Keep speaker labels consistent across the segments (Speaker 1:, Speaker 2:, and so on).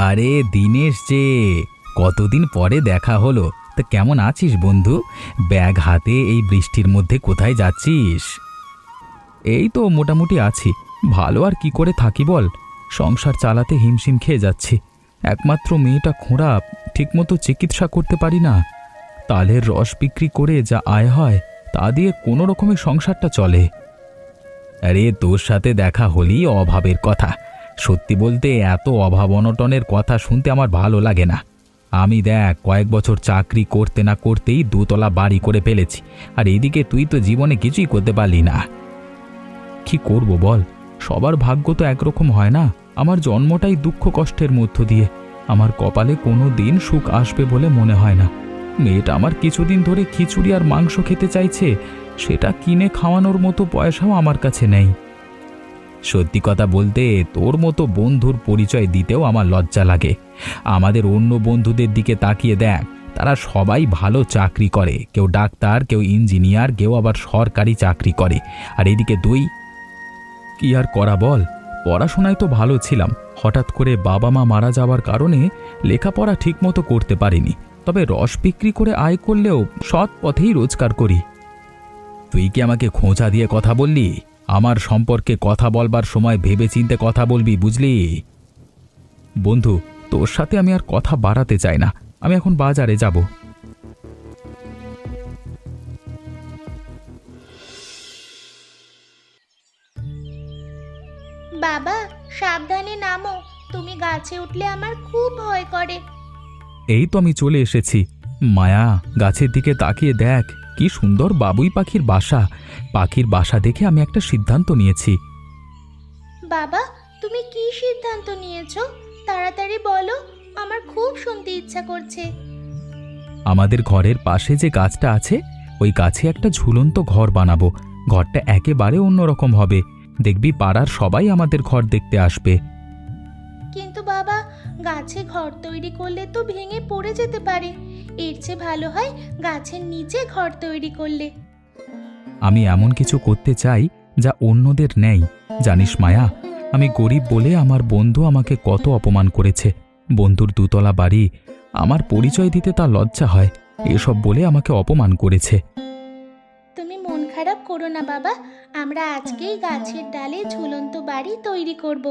Speaker 1: আরে দীনেশ যে, কতদিন পরে দেখা হলো। তা কেমন আছিস বন্ধু? ব্যাগ হাতে এই বৃষ্টির মধ্যে কোথায় যাচ্ছিস? এই তো মোটামুটি আছি। ভালো আর কি করে থাকি বল, সংসার চালাতে হিমশিম খেয়ে যাচ্ছি। একমাত্র মেয়েটা খোঁড়া, ঠিকমতো চিকিৎসা করতে পারি না। তালের রস বিক্রি করে যা আয় হয় তা দিয়ে কোনো রকমের সংসারটা চলে। আরে তোর সাথে দেখা হলেই অভাবের কথা। সত্যি বলতে এত অভাব অনটনের কথা শুনতে আমার ভালো লাগে না। আমি দেখ কয়েক বছর চাকরি করতে না করতেই দুতলা বাড়ি করে ফেলেছি, আর এদিকে তুই তো জীবনে কিছুই করতে পারলি না। কি করব বল, সবার ভাগ্য তো একরকম হয় না। আমার জন্মটাই দুঃখ কষ্টের মধ্য দিয়ে। আমার কপালে কোনো দিন সুখ আসবে বলে মনে হয় না। মেয়েটা আমার কিছুদিন ধরে খিচুড়ি আর মাংস খেতে চাইছে, সেটা কিনে খাওয়ানোর মতো পয়সাও আমার কাছে নেই। সত্যি কথা বলতে তোর মতো বন্ধুর পরিচয় দিতেও আমার লজ্জা লাগে। আমাদের অন্য বন্ধুদের দিকে তাকিয়ে দেখ, তারা সবাই ভালো চাকরি করে, কেউ ডাক্তার, কেউ ইঞ্জিনিয়ার, কেউ আবার সরকারি চাকরি করে। আর এদিকে তুই, কি আর করা বল, পড়াশোনায় তো ভালো ছিলাম। হঠাৎ করে বাবা মা মারা যাওয়ার কারণে লেখাপড়া ঠিকমতো করতে পারিনি। তবে রস বিক্রি করে আয় করলেও সৎ পথেই রোজগার করি। তুই কি আমাকে খোঁচা দিয়ে কথা বললি? আমার সম্পর্কে কথা বলবার সময় ভেবেচিন্তে কথা বলবি, বুঝলি? বন্ধু, তোর সাথে আমি আর কথা বাড়াতে চাই না। আমি এখন বাজারে যাব।
Speaker 2: বাবা, সাবধানে নামো। তুমি গাছে উঠলে আমার খুব ভয় করে।
Speaker 1: এই তো আমি চলে এসেছি। মায়া, গাছের দিকে তাকিয়ে দেখ, কি সুন্দর বাবুই পাখির বাসা। পাখির বাসা দেখে আমি একটা সিদ্ধান্ত নিয়েছি।
Speaker 2: বাবা, তুমি কি সিদ্ধান্ত নিয়েছো? তাড়াতাড়ি বলো, আমার খুব শুনতে ইচ্ছা করছে।
Speaker 1: আমাদের ঘরের পাশে যে গাছটা আছে, ওই গাছে একটা ঝুলন্ত ঘর বানাবো। ঘরটা একেবারে অন্যরকম হবে। দেখবি পাড়ার সবাই আমাদের ঘর দেখতে আসবে।
Speaker 2: কিন্তু বাবা, গাছে ঘর তৈরি করলে তো ভেঙে পড়ে যেতে পারে। এর চেয়ে ভালো হয় গাছের নিচে ঘর তৈরি করলে।
Speaker 1: আমি এমন কিছু করতে চাই যা অন্যদের নেই। জানিস মায়া, আমি গরিব বলে আমার বন্ধু আমাকে কত অপমান করেছে। বন্ধুর দুতলা বাড়ি, আমার পরিচয় দিতে তার লজ্জা হয়, এসব বলে আমাকে অপমান করেছে।
Speaker 2: তুমি মন খারাপ করো না বাবা, আমরা আজকেই গাছের ডালে ঝুলন্ত বাড়ি তৈরি করব।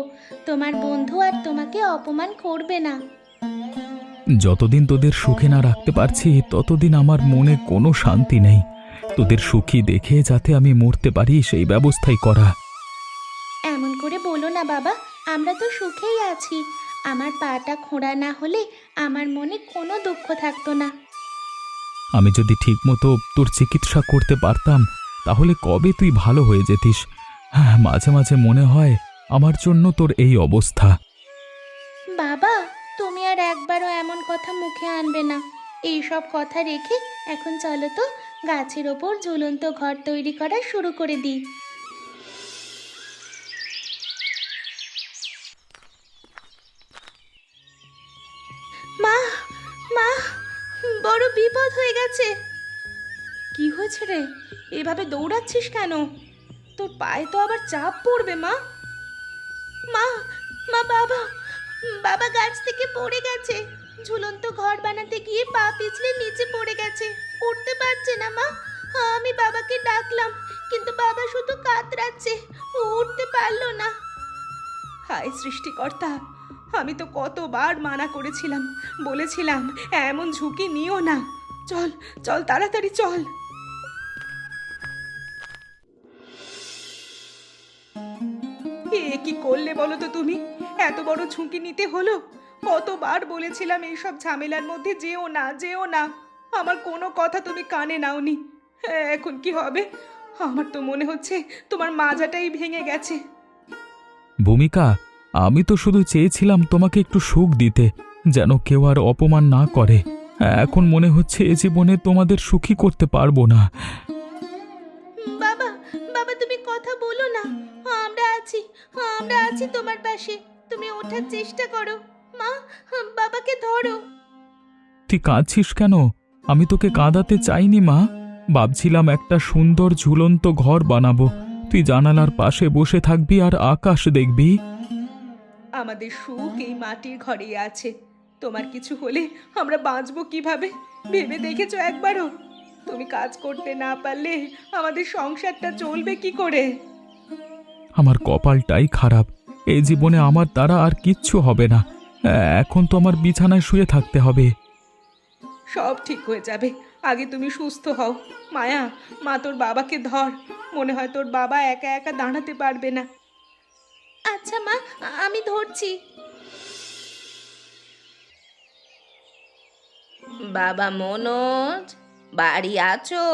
Speaker 2: তোমার বন্ধু আর তোমাকে অপমান করবে না।
Speaker 1: যতদিন তোদের সুখে না রাখতে পারছি, ততদিন আমার মনে কোনো শান্তি নেই। তোদের সুখী দেখে যাতে আমি মরতে পারি, সেই ব্যবস্থাই করা।
Speaker 2: এমন করে বলো না বাবা, আমরা তো সুখেই আছি। আমার পাটা খোঁড়া না হলে আমার মনে কোনো দুঃখ থাকতো না।
Speaker 1: আমি যদি ঠিকমতো তোর চিকিৎসা করতে পারতাম, তাহলে কবে তুই ভালো হয়ে যেতিস। হ্যাঁ, মাঝে মাঝে মনে হয় আমার জন্য তোর এই অবস্থা।
Speaker 2: বাবা, তুমি আর একবারও এমন কথা মুখে আনবে না। এই সব কথা রেখে এখন চলো তো গাছের ওপর ঝুলন্ত ঘর তৈরি করা শুরু করে দিই। মা, মা, বড় বিপদ হয়ে গেছে। কি হয়েছে রে? এভাবে দৌড়াচ্ছিস কেন? তোর পায়ে তো আবার চাপ পড়বে। মা, মা, মা, বাবা, বাবা গাছ থেকে পড়ে গেছে। ঝুলন্ত ঘর বানাতে গিয়ে পা পিছলে নিচে পড়ে গেছে, উঠতে পারছে না। মা, আমি বাবাকে ডাকলাম, কিন্তু বাবা শুধু কাতরাচ্ছে, উঠতে পারলো না। হায় সৃষ্টিকর্তা, আমি তো কতবার মানা করেছিলাম, বলেছিলাম এমন ঝুঁকি নিও না। চল চল, তাড়াতাড়ি চল। এ কি করলে বলো তো তুমি? এত বড় ঝুঁকি নিতে হলো? কতবার বলেছিলাম এইসব ঝামেলার মধ্যে যেও না, যেও না। আমার কোনো কথা তুমি কানে নাওনি। এখন কি হবে? আমার তো মনে হচ্ছে তোমার মাজাটাই ভেঙে গেছে।
Speaker 1: ভূমিকা, আমি তো শুধু চেয়েছিলাম তোমাকে একটু সুখ দিতে, যেন কেউ আর অপমান না করে। এখন মনে হচ্ছে এ জীবনে তোমাদের সুখী করতে পারবো না।
Speaker 2: বাবা, বাবা তুমি কথা বলো না। আমরা আছি, আমরা আছি তোমার পাশে। তুমি ওঠার চেষ্টা করো। মা, বাবাকে ধরো।
Speaker 1: তুই কাঁদছিস কেন? আমি তোকে কাঁদাতে চাইনি মা। ভাবছিলাম একটা সুন্দর ঝুলন্ত ঘর বানাবো। তুই জানালার পাশে বসে থাকবি আর আকাশ দেখবি।
Speaker 2: আমাদের সুখ এই মাটির ঘরেই আছে। তোমার কিছু হলে আমরা বাঁচবো কিভাবে ভেবে দেখেছো একবারও? তুমি কাজ করতে না পারলে আমাদের সংসারটা চলবে কি করে?
Speaker 1: আমার কপালটাই খারাপ। এই জীবনে আমার দ্বারা আর কিচ্ছু হবে না। এখন তো আমার বিছানায় শুয়ে থাকতে হবে।
Speaker 2: সব ঠিক হয়ে যাবে, আগে তুমি সুস্থ হও। মায়া, মা তোর বাবাকে ধর, মনে হয় তোর বাবা একা একা দাঁড়াতে পারবে না। আচ্ছা মা, আমি ধরছি। বাবা মনোজ, বাড়ি আছো?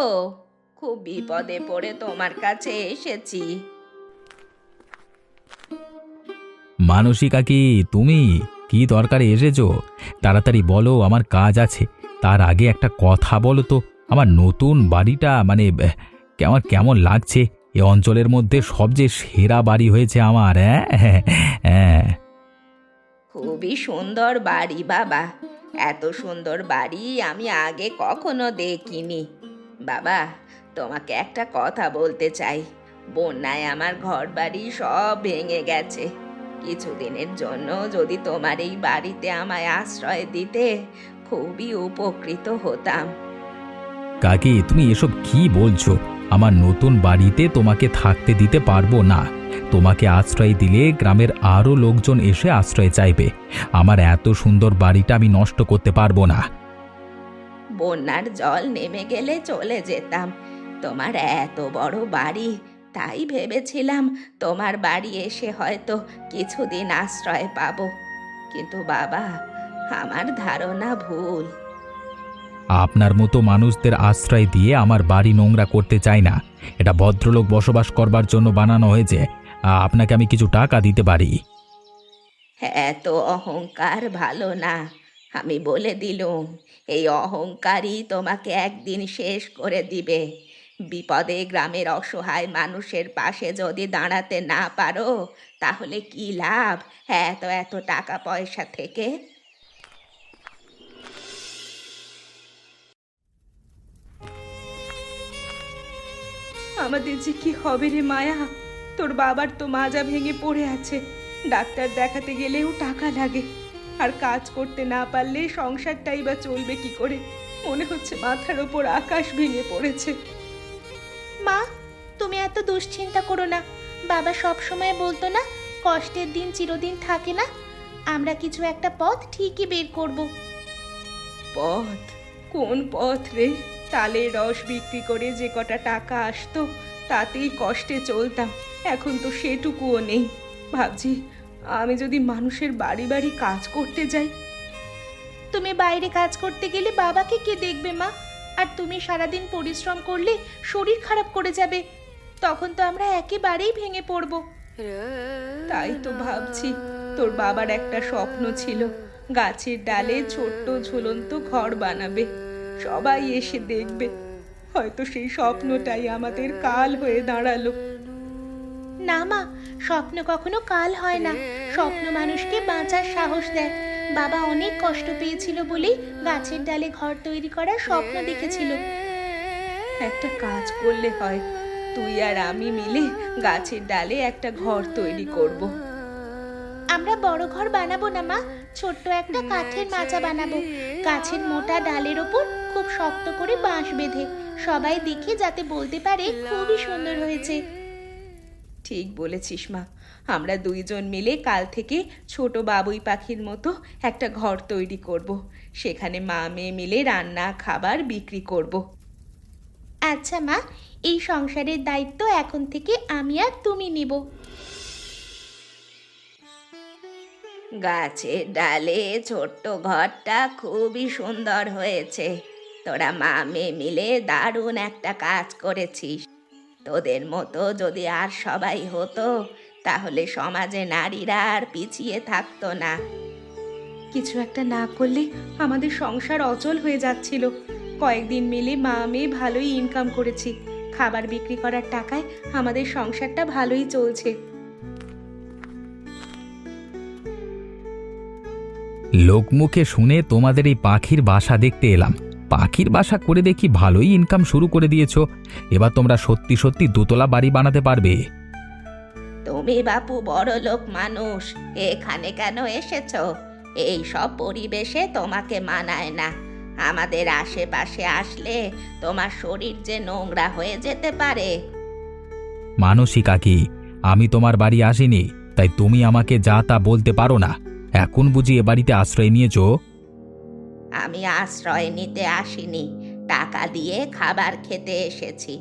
Speaker 2: খুব বিপদে পড়ে তোমার কাছে এসেছি।
Speaker 1: মানসী কাকি, তুমি কি দরকারে এসেছো? তাড়াতাড়ি বলো, আমার কাজ আছে। তার আগে একটা কথা বলো তো, আমার নতুন বাড়িটা মানে কেমন কেমন লাগছে? এ অঞ্চলের মধ্যে সবচেয়ে সেরা বাড়ি হয়েছে আমার। হ্যাঁ হ্যাঁ।
Speaker 2: খুবই সুন্দর বাড়ি বাবা, এত সুন্দর বাড়ি আমি আগে কখনো দেখিনি। বাবা, তোমাকে একটা কথা বলতে চাই। বন্যায় আমার ঘর বাড়ি সব ভেঙে গেছে। কিছুদিনের জন্য যদি তোমার এই বাড়িতে আমায় আশ্রয় দিতে, খুবই উপকৃত হতাম।
Speaker 1: কাকি, তুমি এসব কি বলছো? আমার নতুন বাড়িতে তোমাকে থাকতে দিতে পারবো না। তোমাকে আশ্রয় দিলে গ্রামের আরও লোকজন এসে আশ্রয় চাইবে। আমার এত সুন্দর বাড়িটা আমি নষ্ট করতে পারবো না।
Speaker 2: বন্যার জল নেমে গেলে চলে যেতাম। তোমার এত বড় বাড়ি, তাই ভেবেছিলাম তোমার বাড়ি এসে হয়তো কিছুদিন আশ্রয় পাবো। কিন্তু বাবা, আমার ধারণা ভুল।
Speaker 1: আপনার মতো মানুষদের আশ্রয় দিয়ে আমার বাড়ি নোংরা করতে চাই না। এটা ভদ্রলোক বসবাস করবার জন্য বানানো হয়েছে। আপনাকে আমি কিছু টাকা দিতে পারি।
Speaker 2: এত অহংকার ভালো না, আমি বলে দিলুম। এই অহংকারই তোমাকে একদিন শেষ করে দিবে। বিপদে গ্রামের অসহায় মানুষের পাশে যদি দাঁড়াতে না পারো, তাহলে কি লাভ এত এত টাকা পয়সা থেকে? আমাদের যে কি হবে রে মায়া? তোর বাবার তো মাজা ভেঙে পড়ে আছে, ডাক্তার দেখাতে গেলেও টাকা লাগে। আর কাজ করতে না পারলে সংসারটাই বা চলবে কি করে? মনে হচ্ছে মাথার ওপর আকাশ ভেঙে পড়েছে। মা, তুমি এত দুশ্চিন্তা করো না। বাবা সব সময় বলতো না, কষ্টের দিন চিরদিন থাকে না। আমরা কিছু একটা পথ ঠিকই বের করব। পথ? কোন পথ রে? তালের রস বিক্রি করে যে কটা টাকা আসতো, তাতেই কষ্টে চলতাম। এখন তো সেটুকুও নেই। ভাবছি, আমি যদি মানুষের বাড়ি বাড়ি কাজ করতে যাই। তুমি বাইরে কাজ করতে গেলে বাবাকে কে দেখবে মা? আর তুমি সারাদিন পরিশ্রম করলে শরীর খারাপ করে যাবে। তখন তো আমরা একেবারেই ভেঙে পড়ব। তাই তো ভাবছি, তোর বাবার একটা স্বপ্ন ছিল, গাছের ডালে ছোট্ট ঝুলন্ত ঘর বানাবে, সবাই এসে দেখবে। হয়তো সেই স্বপ্নটাই আমাদের কাল হয়ে দাঁড়ালো। না মা, স্বপ্ন কখনো কাল হয় না। স্বপ্ন মানুষকে বাঁচার সাহস দেয়। বাবা অনেক কষ্ট পেয়েছিল বলেই গাছের ডালে ঘর তৈরি করার স্বপ্ন দেখেছিল। একটা কাজ করলে হয়, তুই আর আমি মিলে গাছের ডালে একটা ঘর তৈরি করব। আমরা বড় ঘর বানাবো না মা, ছোট্ট একটা কাঠের মাচা বানাবো। গাছের মোটা ডালের ওপর খুব শক্ত করে বাঁশ বেঁধে সবাই দেখে যাতে বলতে পারে খুবই সুন্দর হয়েছে। ঠিক বলেছিস মা, আমরা দুইজন মিলে কাল থেকে ছোট বাবুই পাখির মতো একটা ঘর তৈরি করব। সেখানে মা মেয়ে মিলে রান্না খাবার বিক্রি করব। আচ্ছা মা, এই সংসারের দায়িত্ব এখন থেকে আমি আর তুমি নিব। গাছের ডালে ছোট্ট ঘরটা খুবই সুন্দর হয়েছে। তোরা মা মেয়ে মিলে দারুণ একটা কাজ করেছিস। তোদের মতো যদি আর সবাই হতো, তাহলে সমাজে নারীরা আর পিছিয়ে থাকতো না। কিছু একটা না করলে আমাদের সংসার অচল হয়ে যাচ্ছিল। কয়েকদিন মিলে মা মেয়ে ভালোই ইনকাম করেছি। খাবার বিক্রি করার টাকায় আমাদের সংসারটা ভালোই চলছে।
Speaker 1: লোকমুখে শুনে তোমাদের এই পাখির বাসা দেখতে এলাম। পাখির বাসা করে দেখি ভালোই ইনকাম শুরু করে দিয়েছো। এবার তোমরা সত্যি সত্যি দোতলা বাড়ি বানাতে পারবে।
Speaker 2: তুমি বাপু বড়লোক মানুষ, এখানে কেন এসেছো? এই সব পরিবেশে তোমাকে মানায় না। আমাদের আশেপাশে আসলে তোমার শরীর যে নোংরা হয়ে যেতে পারে।
Speaker 1: মানসী কাকি, আমি তোমার বাড়ি আসিনি, তাই তুমি আমাকে যা তা বলতে পারো না। এখন বুঝি এ বাড়িতে আশ্রয় নিয়েছো?
Speaker 2: আমি আশ্রয় নিতে আসিনি, টাকা দিয়ে খাবার খেতে এসেছি।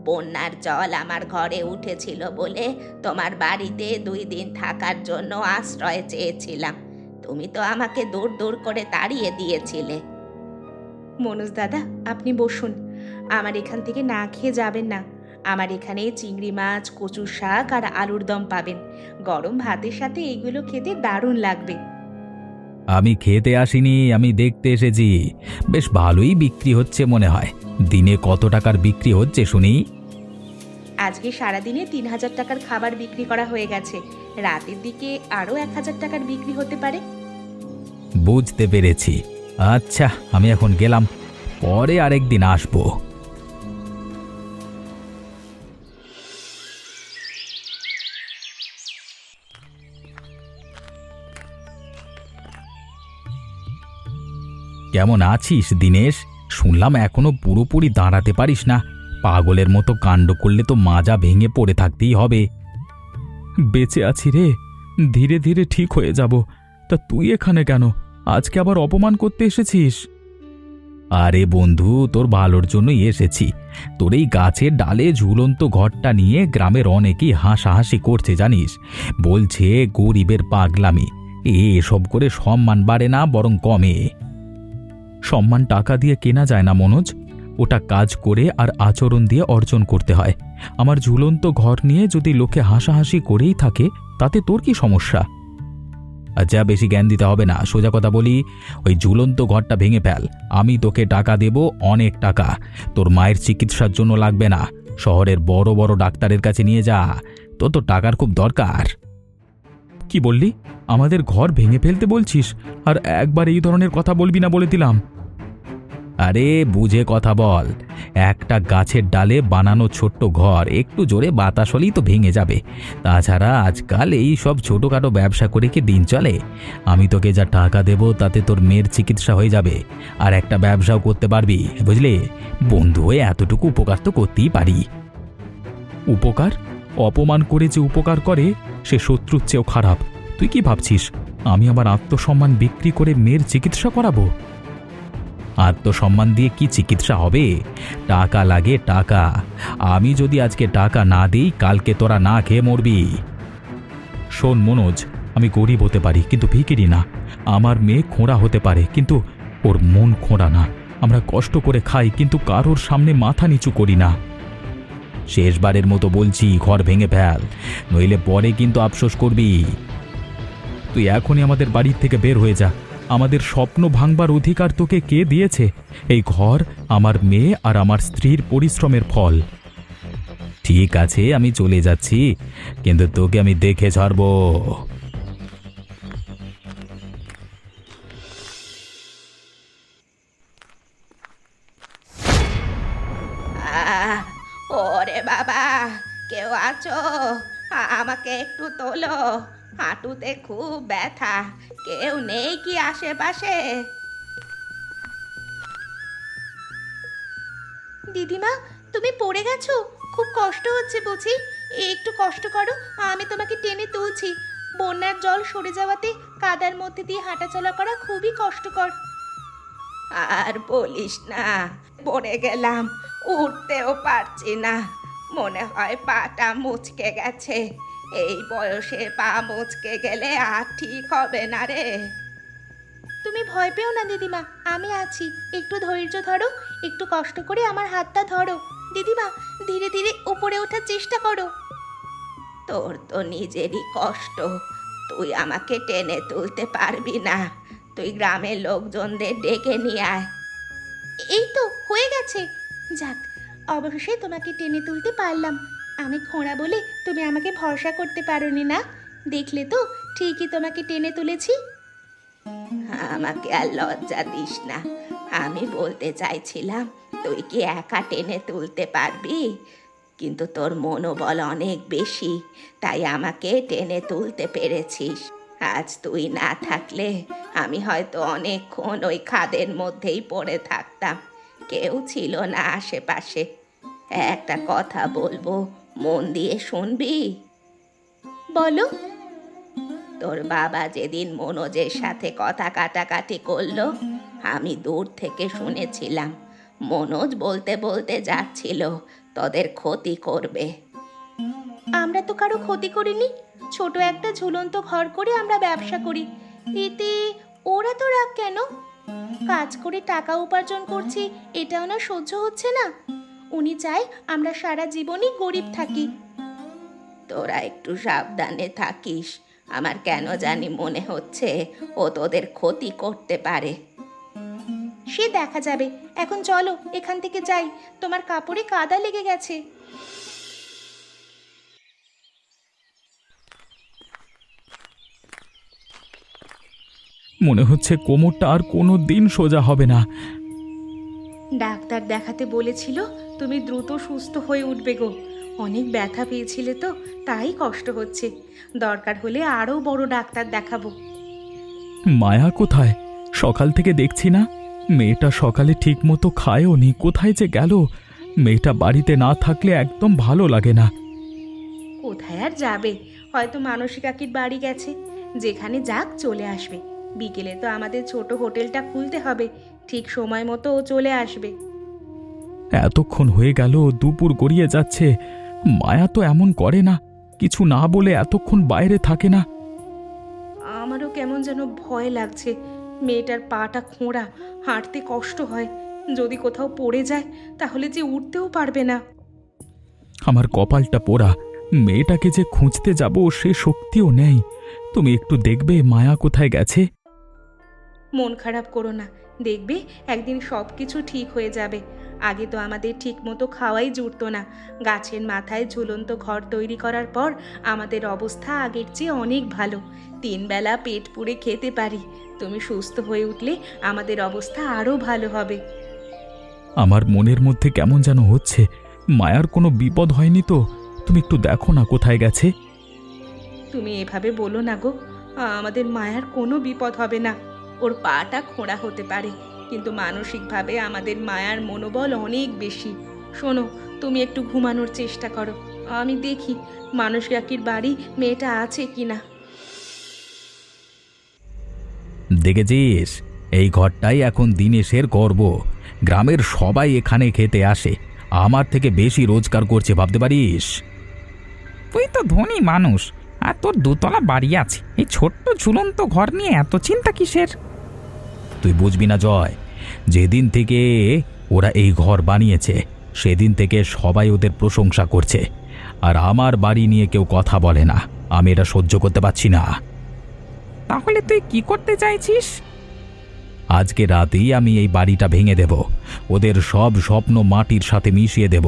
Speaker 2: বন্যার জল আমার ঘরে উঠেছিল বলে তোমার বাড়িতে 2 দিন থাকার জন্য আশ্রয় চেয়েছিলাম। তুমি তো আমাকে দূর দূর করে তাড়িয়ে দিয়েছিলে। মনোজ দাদা, আপনি বসুন। আমার এখান থেকে না খেয়ে যাবেন না। আমার এখানে চিংড়ি মাছ, কচুর শাক আর আলুর দম পাবেন। গরম ভাতের সাথে এইগুলো খেতে দারুণ লাগবে।
Speaker 1: আমি খেতে আসিনি, আমি দেখতে এসেছি। বেশ ভালোই বিক্রি হচ্ছে মনে হয়। দিনে কত টাকার বিক্রি হচ্ছে শুনি?
Speaker 2: আজকে সারাদিনে 3,000 টাকার খাবার বিক্রি করা হয়ে গেছে। রাতের দিকে আরও 1,000 টাকার বিক্রি হতে পারে।
Speaker 1: বুঝতে পেরেছি। আচ্ছা, আমি এখন গেলাম, পরে আরেকদিন আসবো। কেমন আছিস দিনেশ? শুনলাম এখনো পুরোপুরি দাঁড়াতে পারিস না। পাগলের মতো কাণ্ড করলে তো মাজা ভেঙে পড়ে থাকতেই হবে। বেঁচে আছি রে, ধীরে ধীরে ঠিক হয়ে যাব। তা তুই এখানে কেন? আজকে আবার অপমান করতে এসেছিস? আরে বন্ধু, তোর ভালোর জন্যই এসেছি। তোর এই গাছের ডালে ঝুলন্ত ঘরটা নিয়ে গ্রামের অনেকেই হাসাহাসি করছে জানিস। বলছে গরিবের পাগলামি। এসব করে সম্মান বাড়ে না, বরং কমে। সম্মান টাকা দিয়ে কেনা যায় না মনোজ। ওটা কাজ করে আর আচরণ দিয়ে অর্জন করতে হয়। আমার ঝুলন্ত ঘর নিয়ে যদি লোকে হাসাহাসি করেই থাকে, তাতে তোর কি সমস্যা? আচ্ছা, বেশি জ্ঞান দিতে হবে না। সোজা কথা বলি, ওই ঝুলন্ত ঘরটা ভেঙে ফেল। আমি তোকে টাকা দেব, অনেক টাকা। তোর মায়ের চিকিৎসার জন্য লাগবে না, শহরের বড় বড় ডাক্তারের কাছে নিয়ে যা। তোর তো টাকার খুব দরকার। কি বললি? আমাদের ঘর ভেঙে ফেলতে বলছিস? আর একবার এই ধরনের কথা বলবি না বলে দিলাম। আরে বুঝে কথা বল। একটা গাছের ডালে বানানো ছোট্ট ঘর একটু জোরে বাতাস হলেই তো ভেঙে যাবে। তাছাড়া আজকাল এই সব ছোটোখাটো ব্যবসা করে কি দিন চলে? আমি তোকে যা টাকা দেব তাতে তোর মেয়ের চিকিৎসা হয়ে যাবে, আর একটা ব্যবসাও করতে পারবি, বুঝলি? বন্ধু হয়ে এতটুকু উপকার তো করতেই পারি। উপকার? অপমান করে যে উপকার করে সে শত্রুর চেয়েও খারাপ। তুই কি ভাবছিস আমি আমার আত্মসম্মান বিক্রি করে মেয়ের চিকিৎসা করাবো? আত্মসম্মান দিয়ে কি চিকিৎসা হবে? টাকা লাগে, টাকা। আমি যদি আজকে টাকা না দিই, কালকে তোরা না খেয়ে মরবি। শোন মনোজ, আমি গরিব হতে পারি কিন্তু ভিখিরি না। আমার মেয়ে খোঁড়া হতে পারে কিন্তু ওর মন খোঁড়া না। আমরা কষ্ট করে খাই কিন্তু কারোর সামনে মাথা নিচু করি না। শেষবারের মতো বলছি, ঘর ভেঙে ফেল, নইলে পরে কিন্তু আফসোস করবি। তুই এখনই আমাদের বাড়ির থেকে বের হয়ে যা। আমাদের স্বপ্ন ভাঙবার অধিকার তোকে কে দিয়েছে? এই ঘর আমার মেয়ে আর আমার স্ত্রীর পরিশ্রমের ফল। ঠিক আছে, আমি চলে যাচ্ছি, কিন্তু তোকে আমি দেখে ছাড়বো।
Speaker 2: আহ! ওরে বাবা, কেউ আছো? আমাকে একটু তোলো। হাঁটুতে খুব ব্যথা। কেউ নেই কি আশেপাশে? দিদিমা, তুমি পড়ে গেছো? খুব কষ্ট হচ্ছে বুঝি? একটু কষ্ট করো, আমি তোমাকে টেনে তুলছি। বন্যার জল সরে যাওয়াতে কাদার মধ্যে দিয়ে হাঁটাচলা করা খুবই কষ্টকর। আর বলিস না, পড়ে গেলাম, উঠতেও পারছি না। মনে হয় পাটা মুচকে গেছে। এই বয়সে পা মুচকে গেলে আর ঠিক হবে না রে। তুমি ভয় পেও না দিদিমা, আমি আছি। একটু ধৈর্য ধরো, একটু কষ্ট করে আমার হাতটা ধরো। দিদিমা, ধীরে ধীরে উপরে ওঠার চেষ্টা করো। তোর তো নিজেরই কষ্ট, তুই আমাকে টেনে তুলতে পারবি না। তুই গ্রামের লোকজনদের ডেকে নিয়ে আয়। এই তো হয়ে গেছে। যাক, অবশেষে তোমাকে টেনে তুলতে পারলাম। আমি খোঁড়া বলে তুমি আমাকে ভরসা করতে পারোনি না? দেখলে তো, ঠিকই তোমাকে টেনে তুলেছি। আমাকে আর লজ্জা দিস না। আমি বলতে চাইছিলাম, তুই কি একা টেনে তুলতে পারবি? কিন্তু তোর মনোবল অনেক বেশি, তাই আমাকে টেনে তুলতে পেরেছিস। আজ তুই না থাকলে আমি হয়তো অনেকক্ষণ ওই খাদের মধ্যেই পড়ে থাকতাম, কেউ ছিল না আশেপাশে। একটা কথা বলবো, মন দিয়ে শুনবি? বলো। তোর বাবা যেদিন মনোজের সাথে কথা কাটাকাটি করলো, আমি দূর থেকে শুনেছিলাম। মনোজ বলতে বলতে যাচ্ছিল তোদের ক্ষতি করবে। আমরা তো কারো ক্ষতি করিনি, ছোট একটা ঝুলন্ত ঘর করে আমরা ব্যবসা করি, এতে ওরা তো রাগ কেন? কাজ করে টাকা উপার্জন করছি, এটা ওনার সহ্য হচ্ছে না। উনি চায় আমরা সারা জীবনই গরিব থাকি। তোরা একটু সাবধানে থাকিস, আমার কেন জানি মনে হচ্ছে ও তোদের ক্ষতি করতে পারে। সে দেখা যাবে, এখন চলো এখান থেকে যাই, তোমার কাপড়ে কাদা লেগে গেছে।
Speaker 1: মনে হচ্ছে কোমরটা আর কোনো দিন সোজা হবে না।
Speaker 2: ডাক্তার দেখাতে বলেছিল তুমি দ্রুত সুস্থ হয়ে উঠবে গো। অনেক ব্যথা পেয়েছিলে তো, তাই কষ্ট হচ্ছে। দরকার হলে আরও বড় ডাক্তার দেখাবো।
Speaker 1: মায়া কোথায়? সকাল থেকে দেখছি না। মেয়েটা সকালে ঠিক মতো খায়ও নি, কোথায় যে গেল? মেয়েটা বাড়িতে না থাকলে একদম ভালো লাগে না।
Speaker 2: কোথায় আর যাবে, হয়তো মানসী কাকির বাড়ি গেছে। যেখানে যাক চলে আসবে। বিকেলে তো আমাদের ছোট হোটেলটা খুলতে হবে, ঠিক সময় মতো ও চলে আসবে।
Speaker 1: এতক্ষণ হয়ে গেল, দুপুর গড়িয়ে যাচ্ছে। মায়া তো এমন করে না, কিছু না বলে এতক্ষণ বাইরে থাকে না।
Speaker 2: আমারও কেমন যেন ভয় লাগছে। মেয়েটার পাটা খোঁড়া, হাঁটতে কষ্ট হয়। যদি কোথাও পড়ে যায় তাহলে যে উঠতেও পারবে না।
Speaker 1: আমার কপালটা পোড়া, মেয়েটাকে যে খুঁজতে যাব সে শক্তিও নেই। তুমি একটু দেখবে মায়া কোথায় গেছে?
Speaker 2: মন খারাপ করো না, দেখবে একদিন সব কিছু ঠিক হয়ে যাবে। আগে তো আমাদের ঠিক মতো খাওয়াই জুটতো না। গাছের মাথায় ঝুলন্ত ঘর তৈরি করার পর আমাদের অবস্থা আগের চেয়ে অনেক ভালো। 3 বেলা পেট পুড়ে খেতে পারি। তুমি সুস্থ হয়ে উঠলে আমাদের অবস্থা আরও ভালো হবে।
Speaker 1: আমার মনের মধ্যে কেমন যেন হচ্ছে। মায়ার কোনো বিপদ হয়নি তো? তুমি একটু দেখো না কোথায় গেছে।
Speaker 2: তুমি এভাবে বলো না গো, আমাদের মায়ার কোনো বিপদ হবে না। ওর পাটা খোঁড়া হতে পারে, কিন্তু মানসিকভাবে আমাদের মায়ার মনোবল অনেক বেশি। শোনো, তুমি একটু ঘুমানোর চেষ্টা করো, আমি দেখি মানস কাকির বাড়ি মেয়েটা আছে কিনা।
Speaker 1: দেখেছিস, এই ঘরটাই এখন দিনেশের গর্ব। গ্রামের সবাই এখানে খেতে আসে, আমার থেকে বেশি রোজগার করছে, ভাবতে পারিস?
Speaker 3: তুই তো ধনী মানুষ, আর তোর 2 তলা বাড়ি আছে, এই ছোট্ট ঝুলন্ত ঘর নিয়ে এত চিন্তা কিসের?
Speaker 1: তুই বুঝবি না জয়, যেদিন থেকে ওরা এই ঘর বানিয়েছে সেদিন থেকে সবাই ওদের প্রশংসা করছে, আর আমার বাড়ি নিয়ে কেউ কথা বলে না। আমি এটা সহ্য করতে পারছি না।
Speaker 3: তাহলে তুই কি করতে চাইছিস?
Speaker 1: আজকে রাতেই আমি এই বাড়িটা ভেঙে দেব, ওদের সব স্বপ্ন মাটির সাথে মিশিয়ে দেব।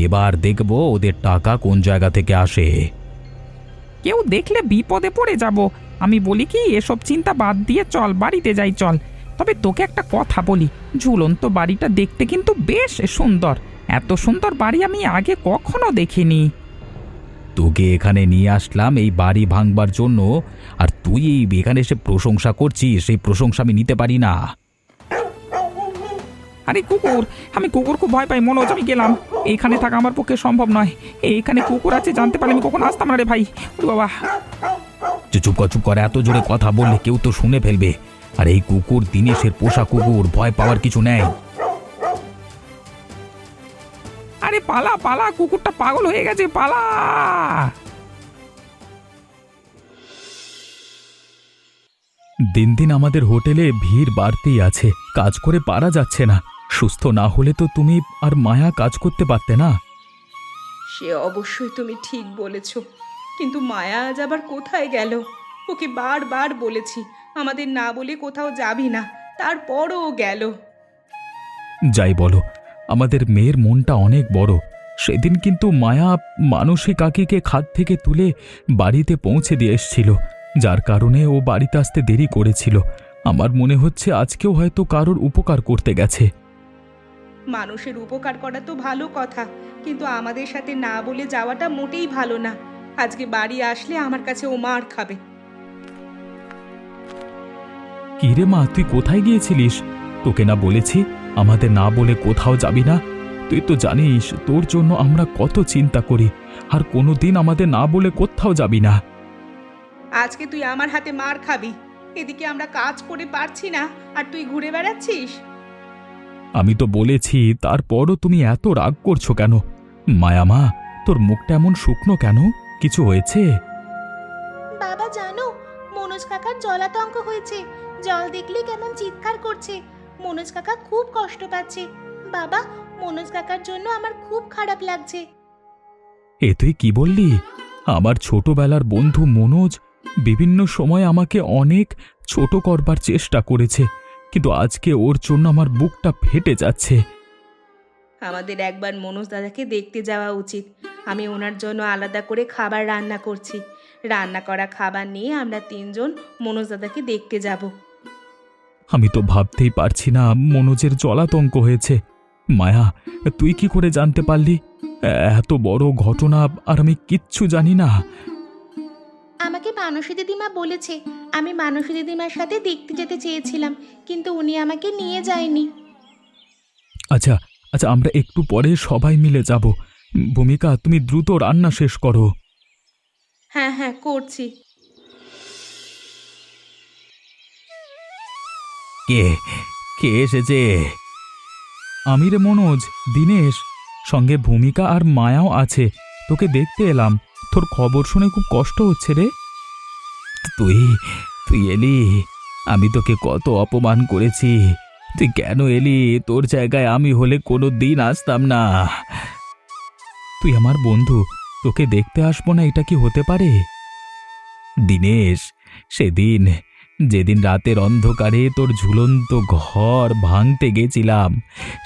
Speaker 1: এবার দেখব ওদের টাকা কোন জায়গা থেকে আসে।
Speaker 3: কেউ দেখলে বিপদে পড়ে যাব। আমি বলি কি, এসব চিন্তা বাদ দিয়ে চল, বাড়িতে যাই চল। তবে তোকে একটা কথা বলি, ঝুলন্ত বাড়িটা দেখতে কিন্তু বেশ সুন্দর। এত সুন্দর বাড়ি আমি আগে কখনো দেখিনি।
Speaker 1: তোকে এখানে নিয়ে আসলাম এই বাড়ি ভাঙবার জন্য, আর তুই এখানে এসে প্রশংসা করছিস। সেই প্রশংসা আমি নিতে পারি না।
Speaker 3: আরে কুকুর, আমি কুকুর খুব ভয় পাই মনোজ, আমি গেলাম। এইখানে থাকা আমার পক্ষে সম্ভব নয়। এইখানে কুকুর আছে জানতে পারলে আমি কখন আসতাম না রে ভাই। ওরে বাবা!
Speaker 1: চুপ কর, চুপ কর, এত জোরে কথা বললে কেউ তো শুনে ফেলবে। আর এই কুকুর দিনেশের পোষা কুকুর, ভয় পাওয়ার কিছু নেই।
Speaker 3: আরে পালা পালা, কুকুরটা পাগল হয়ে গেছে, পালা!
Speaker 1: দিন দিন আমাদের হোটেলে ভিড় বাড়তেই আছে, কাজ করে পারা যাচ্ছে না। সুস্থ না হলে তো তুমি আর মায়া কাজ করতে পারতে না।
Speaker 2: সে অবশ্যই তুমি ঠিক বলেছ, কিন্তু মায়া আজ আবার কোথায় গেল? ওকে বারবার বলেছি আমাদের না বলে কোথাও যাবি না, তারপরও ও গেল।
Speaker 1: যাই বলো, আমাদের মেয়ের মনটা অনেক বড়। সেদিন কিন্তু মায়া মানসী কাকিকে খাদ থেকে তুলে বাড়িতে পৌঁছে দিয়ে এসেছিল, যার কারণে ও বাড়িতে আসতে দেরি করেছিল। আমার মনে হচ্ছে আজকেও হয়তো কারোর উপকার করতে গেছে।
Speaker 2: মানুষের উপকার করা তো ভালো কথা, কিন্তু আমাদের সাথে না বলে যাওয়াটা মোটেই ভালো না। আজকে বাড়ি আসলে আমার কাছে ও মার খাবে।
Speaker 1: কি রে মা, তুই কোথায় গিয়েছিলিস? তোকে না বলেছি আমাদের না বলে কোথাও যাবি না? তুই তো জানিস তোর জন্য আমরা কত চিন্তা করি, আর কোনোদিন আমাদের না বলে কোথাও যাবি না।
Speaker 2: আজকে তুই আমার হাতে মার খাবি। এদিকে আমরা কাজ করে পারছি না, আর তুই ঘুরে বেড়াচ্ছিস।
Speaker 1: আমি তো বলেছি, তারপরও তুমি এত রাগ করছো কেন? মায়া মা, তোর মুখটা এমন শুকনো কেন? কিছু হয়েছে?
Speaker 2: বাবা জানো, মনোজ কাকার জলাতঙ্ক হয়েছে। জল দেখলে কেমন চিৎকার করছে। মনোজ কাকা খুব কষ্ট পাচ্ছে। বাবা, মনোজ কাকার জন্য আমার খুব খারাপ লাগছে।
Speaker 1: এ তুই কি বললি? আমার ছোটবেলার বন্ধু মনোজ বিভিন্ন সময় আমাকে অনেক ছোট করবার চেষ্টা করেছে, কিন্তু আজকে ওর জন্য আমার বুকটা ফেটে যাচ্ছে।
Speaker 2: আমাদের একবার মনোজ দাদাকে দেখতে যাওয়া উচিত। আমি ওনার জন্য আলাদা করে খাবার রান্না করছি। রান্না করা খাবার নিয়ে আমরা 3 জন মনোজ দাদাকে দেখতে যাব।
Speaker 1: আমি তো ভাবতেই পারছি না মনোজের জলাতঙ্ক হয়েছে। মায়া, তুই কি করে জানতে পারলি? এত বড় ঘটনা আর আমি কিচ্ছু জানি না।
Speaker 2: আমাকে মানসী দিদিমা বলেছে। আমি মানসী দিদিমার সাথে দেখতে যেতে চেয়েছিলাম, কিন্তু উনি আমাকে নিয়ে যায়নি।
Speaker 1: আচ্ছা আচ্ছা, আমরা একটু পরে সবাই মিলে যাব। ভূমিকা, তুমি দ্রুত রান্না শেষ করো।
Speaker 2: হ্যাঁ হ্যাঁ, করছি।
Speaker 1: কে কে এসেছে? আমি রে মনোজ, দীনেশ, সঙ্গে ভূমিকা আর মায়াও আছে। তোকে দেখতে এলাম। তোর খবর শুনে খুব কষ্ট হচ্ছে রে। তুই তুই এলি? আমি তোকে কত অপমান করেছি, তুই কেন এলি? তোর জায়গায় আমি হলে কোনো দিন আসতাম না। তুই আমার বন্ধু, তোকে দেখতে আসবো না এটা কি হতে পারে? দীনেশ, সেদিন যেদিন রাতের অন্ধকারে তোর ঝুলন্ত ঘর ভাঙতে গেছিলাম,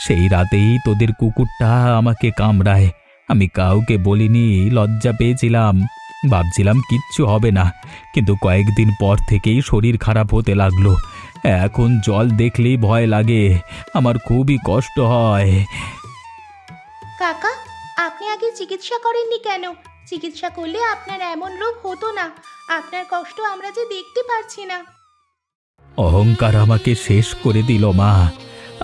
Speaker 1: সেই রাতেই তোদের কুকুরটা আমাকে কামড়ায়। আমি কাউকে বলিনি, লজ্জা পেয়েছিলাম, ভাবছিলাম কিচ্ছু হবে না, কিন্তু কয়েকদিন পর থেকেই শরীর খারাপ হতে লাগলো। এখন জল দেখলেই ভয় লাগে, আমার খুবই কষ্ট হয়।
Speaker 2: কাকা, আপনি আগে চিকিৎসা করেননি কেন? চিকিৎসা করলে আপনার এমন রোগ হতো না। আপনার কষ্ট আমরা যে দেখতে পারছি না।
Speaker 1: অহংকার আমাকে শেষ করে দিল মা।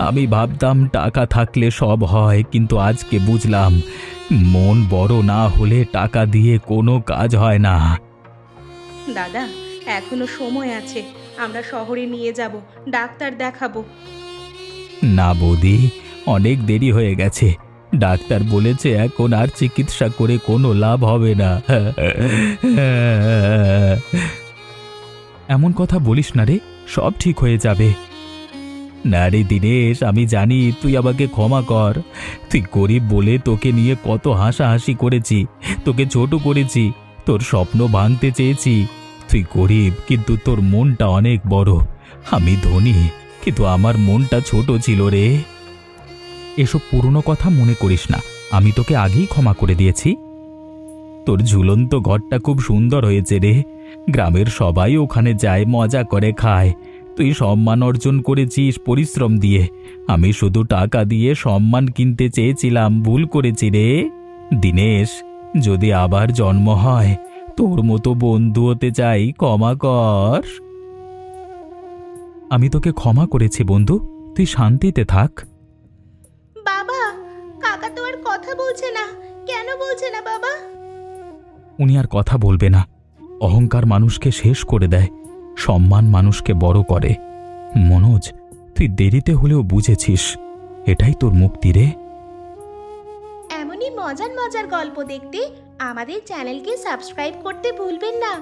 Speaker 1: আমি ভাবতাম টাকা থাকলে সব হয়, কিন্তু আজকে বুঝলাম মন বড় না হলে টাকা দিয়ে কোনো কাজ হয় না।
Speaker 2: দাদা, এখনো সময় আছে। আমরা শহরে নিয়ে যাব, ডাক্তার দেখাবো।
Speaker 1: না বৌদি, অনেক দেরি হয়ে গেছে। ডাক্তার বলেছে এখন আর চিকিৎসা করে কোনো লাভ হবে না। এমন কথা বলিস না রে, সব ঠিক হয়ে যাবে। না রে দীনেশ, আমি জানি, তুই আমাকে ক্ষমা কর। তুই গরিব বলে তোকে নিয়ে কত হাসাহাসি করেছি, তোকে ছোট করেছি, তোর স্বপ্ন ভাঙতে চেয়েছি। তুই গরিব, কিন্তু তোর মনটা অনেক বড়। আমি ধনী, কিন্তু আমার মনটা ছোট ছিল রে। এসব পুরনো কথা মনে করিস না, আমি তোকে আগেই ক্ষমা করে দিয়েছি। তোর ঝুলন্ত ঘরটা খুব সুন্দর হয়েছে রে। গ্রামের সবাই ওখানে যায়, মজা করে খায়। তুই সম্মান অর্জন করেছিস পরিশ্রম দিয়ে। আমি শুধু টাকা দিয়ে সম্মান কিনতে চেয়েছিলাম, ভুল করেছি রে। দীনেশ, যদি আবার জন্ম হয়, তোর মতো বন্ধু হতে চাই, ক্ষমা কর। আমি তোকে ক্ষমা করেছি বন্ধু, তুই শান্তিতে থাক।
Speaker 2: বাবা, কাকা তো আর কথা বলছে না। কেন বলছে না বাবা?
Speaker 1: উনি আর কথা বলবে না। অহংকার মানুষকে শেষ করে দেয়, সম্মান মানুষকে বড় করে। মনোজ, তুই দেরিতে হলেও বুঝেছিস, এটাই তোর মুক্তি রে।
Speaker 2: এমনই মজার মজার গল্প দেখতে আমাদের চ্যানেলকে সাবস্ক্রাইব করতে ভুলবেন না।